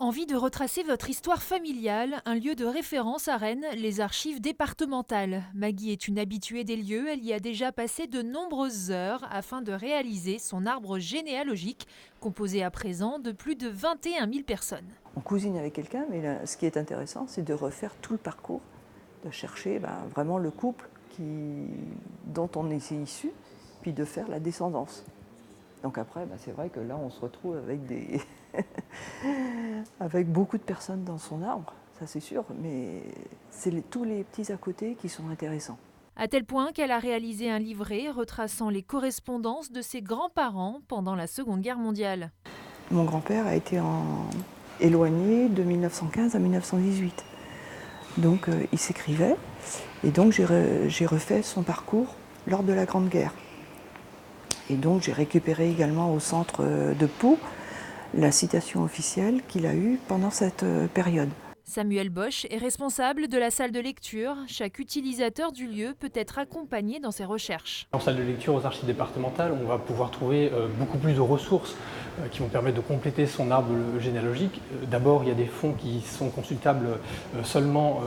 Envie de retracer votre histoire familiale, un lieu de référence à Rennes, les archives départementales. Maggie est une habituée des lieux, elle y a déjà passé de nombreuses heures afin de réaliser son arbre généalogique, composé à présent de plus de 21 000 personnes. On cousine avec quelqu'un, mais là, ce qui est intéressant, c'est de refaire tout le parcours, de chercher vraiment le couple dont on est issu, puis de faire la descendance. Donc après, c'est vrai que là, on se retrouve avec avec beaucoup de personnes dans son arbre, ça c'est sûr, mais c'est tous les petits à côté qui sont intéressants. À tel point qu'elle a réalisé un livret retraçant les correspondances de ses grands-parents pendant la Seconde Guerre mondiale. Mon grand-père a été éloigné de 1915 à 1918. Donc il s'écrivait, et donc j'ai refait son parcours lors de la Grande Guerre. Et donc j'ai récupéré également au centre de Pau la citation officielle qu'il a eue pendant cette période. Samuel Bosch est responsable de la salle de lecture. Chaque utilisateur du lieu peut être accompagné dans ses recherches. En salle de lecture aux archives départementales, on va pouvoir trouver beaucoup plus de ressources qui vont permettre de compléter son arbre généalogique. D'abord, il y a des fonds qui sont consultables seulement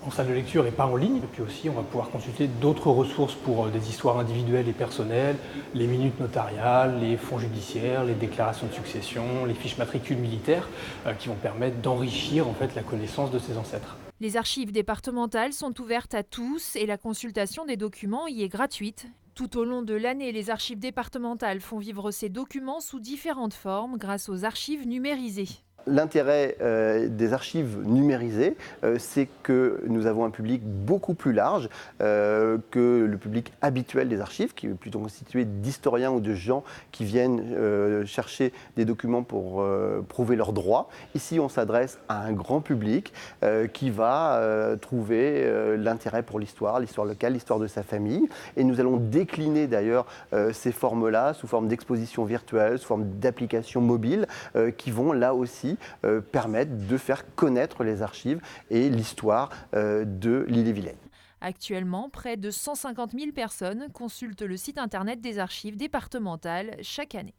en salle de lecture et pas en ligne. Et puis aussi, on va pouvoir consulter d'autres ressources pour des histoires individuelles et personnelles, les minutes notariales, les fonds judiciaires, les déclarations de succession, les fiches matricules militaires qui vont permettre d'enrichir en fait la connaissance de ses ancêtres. Les archives départementales sont ouvertes à tous et la consultation des documents y est gratuite. Tout au long de l'année, les archives départementales font vivre ces documents sous différentes formes grâce aux archives numérisées. L'intérêt des archives numérisées, c'est que nous avons un public beaucoup plus large que le public habituel des archives, qui est plutôt constitué d'historiens ou de gens qui viennent chercher des documents pour prouver leurs droits. Ici, on s'adresse à un grand public qui va trouver l'intérêt pour l'histoire locale, l'histoire de sa famille. Et nous allons décliner d'ailleurs ces formes-là sous forme d'expositions virtuelles, sous forme d'applications mobiles qui vont là aussi permettre de faire connaître les archives et l'histoire de l'Ille-et-Vilaine. Actuellement, près de 150 000 personnes consultent le site internet des archives départementales chaque année.